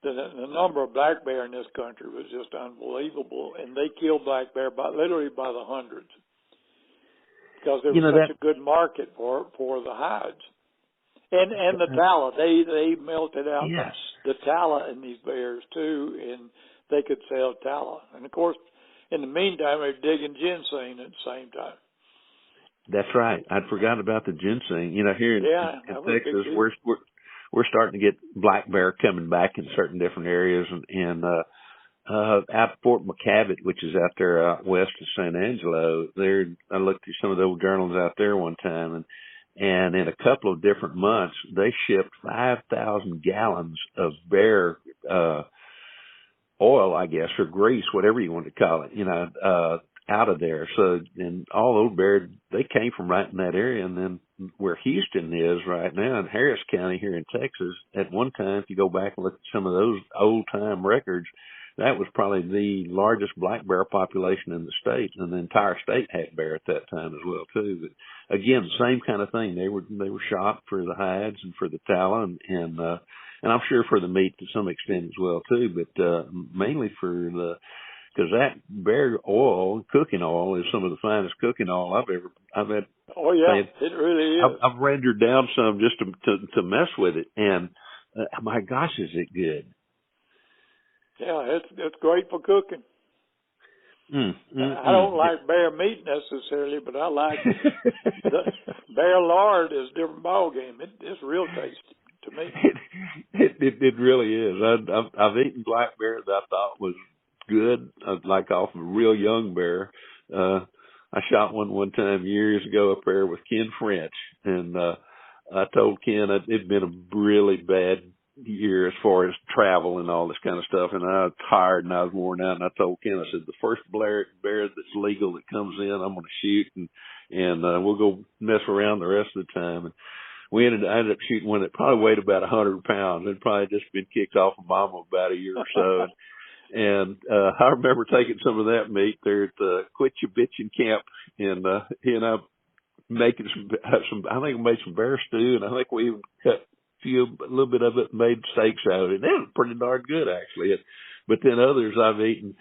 the number of black bear in this country was just unbelievable, and they killed black bear literally by the hundreds, because there was such a good market for the hides. And the tallow, they melted out the tallow in these bears too, and they could sell tallow. And of course, in the meantime, they're digging ginseng at the same time. That's right. I'd forgotten about the ginseng. Here in Texas, we're starting to get black bear coming back in certain different areas, and out at Fort McCavitt, which is out there out west of San Angelo. I looked through some of the old journals out there one time, and in a couple of different months, they shipped 5,000 gallons of bear oil, I guess, or grease, whatever you want to call it, out of there. So, and all those bear, they came from right in that area. And then where Houston is right now in Harris County here in Texas, at one time, if you go back and look at some of those old time records, that was probably the largest black bear population in the state, and the entire state had bear at that time as well too. But again, same kind of thing. They were shot for the hides and for the tallow, and I'm sure for the meat to some extent as well too. But mainly because that bear oil, cooking oil, is some of the finest cooking oil I've had. Oh yeah, it really is. I've rendered down some just to mess with it, and my gosh, is it good. Yeah, it's great for cooking. I don't like bear meat necessarily, but I like the bear lard is a different ballgame. It's real tasty to me. It really is. I've eaten black bear that I thought was good, like off a real young bear. I shot one time years ago up there with Ken French, and I told Ken it'd been a really bad year as far as travel and all this kind of stuff, and I was tired and I was worn out, and I told Ken, I said, the first bear that's legal that comes in, I'm going to shoot, and we'll go mess around the rest of the time. And I ended up shooting one that probably weighed about 100 pounds. It'd probably just been kicked off of mama about a year or so. And I remember taking some of that meat there at the Quit Your Bitchin' Camp, and he and I making some, I think we made some bear stew, and I think we even cut a little bit of it and made steaks out of it. They were pretty darn good, actually. But then others I've eaten,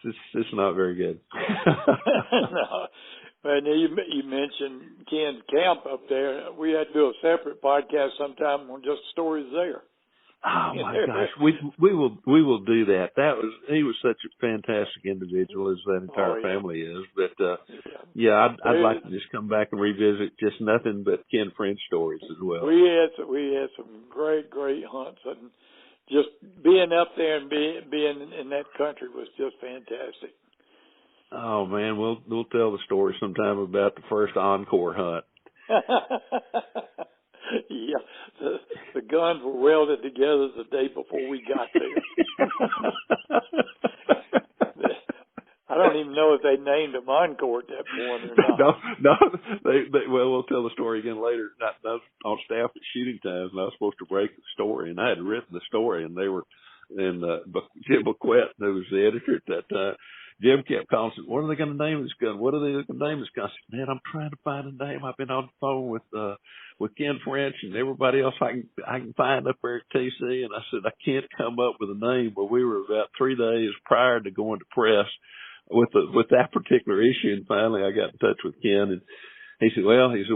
it's not very good. No. And you mentioned Ken's camp up there. We had to do a separate podcast sometime on just stories there. Oh my gosh, we will do that. He was such a fantastic individual, as that entire family is. But I'd like to just come back and revisit just nothing but Ken French stories as well. We had some great hunts, and just being up there and being in that country was just fantastic. Oh man, we'll tell the story sometime about the first encore hunt. Yeah, the guns were welded together the day before we got there. I don't even know if they named them Encore at that point or not. No. We'll tell the story again later. I was on staff at Shooting Times, and I was supposed to break the story, and I had written the story, and Jim Bequette, who was the editor at that time, Jim kept calling and said, what are they going to name this gun? What are they going to name this gun? I said, man, I'm trying to find a name. I've been on the phone with Ken French and everybody else I can find up there at TC. And I said, I can't come up with a name. But we were about 3 days prior to going to press with that particular issue. And finally I got in touch with Ken, and he said,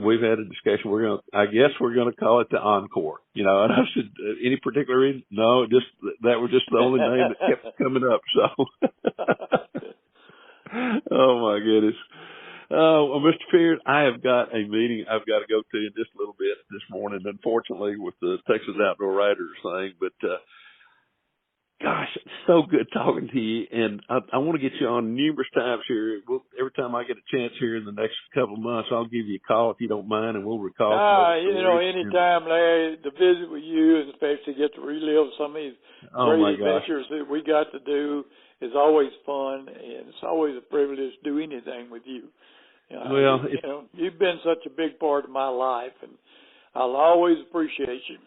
we've had a discussion. I guess we're going to call it the Encore, And I said, any particular reason? No, that was just the only name that kept coming up. So, oh my goodness. Well, Mr. Pierce, I have got a meeting I've got to go to in just a little bit this morning, unfortunately, with the Texas Outdoor Writers thing. But, gosh, it's so good talking to you. And I want to get you on numerous times here. Every time I get a chance here in the next couple of months, I'll give you a call if you don't mind, and we'll recall. Anytime, Larry, to visit with you, and especially get to relive some of these great adventures that we got to do is always fun, and it's always a privilege to do anything with you. You've been such a big part of my life, and I'll always appreciate you.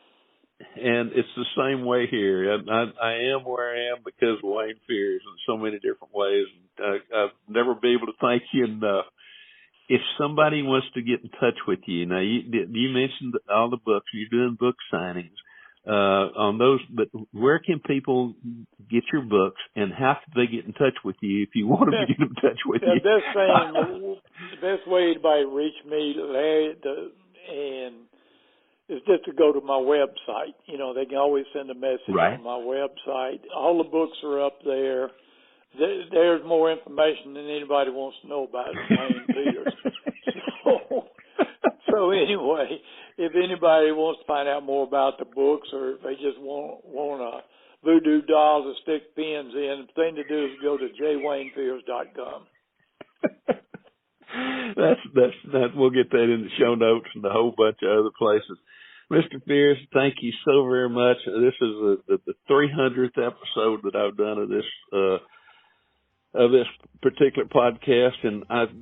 And it's the same way here. I am where I am because of Wayne Fears in so many different ways. I'll never be able to thank you enough. If somebody wants to get in touch with you, now you mentioned all the books. You're doing book signings on those, but where can people get your books, and how can they get in touch with you if you want them to get in touch with you? The best way anybody reach me, Larry, and is just to go to my website. They can always send a message on my website. All the books are up there. There's more information than anybody wants to know about Wayne Peters. So anyway, if anybody wants to find out more about the books, or if they just want a voodoo doll to stick pins in, the thing to do is go to jwaynefears.com. That's we'll get that in the show notes and a whole bunch of other places. Mr. Fears, thank you so very much. This is the 300th episode that I've done of this particular podcast, and I've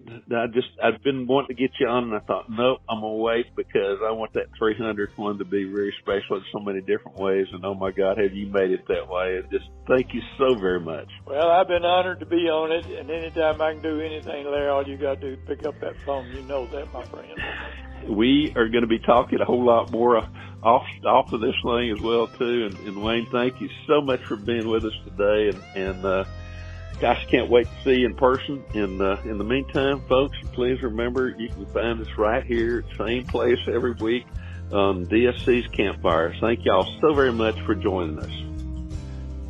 been wanting to get you on, and I thought, nope, I'm gonna wait because I want that 300th one to be very special in so many different ways. And oh my God, have you made it that way? Just thank you so very much. Well, I've been honored to be on it, and anytime I can do anything, Larry, all you got to do is pick up that phone. You know that, my friend. We are going to be talking a whole lot more off of this thing as well too. And Wayne, thank you so much for being with us today. And gosh, can't wait to see you in person. In the meantime, folks, please remember you can find us right here, same place every week on DSC's Campfire. Thank y'all so very much for joining us.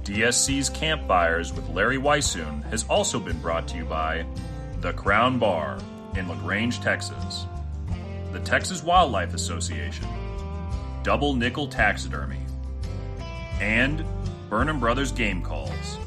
DSC's Campfires with Larry Weishuhn has also been brought to you by The Crown Bar in LaGrange, Texas, the Texas Wildlife Association, Double Nickel Taxidermy, and Burnham Brothers Game Calls.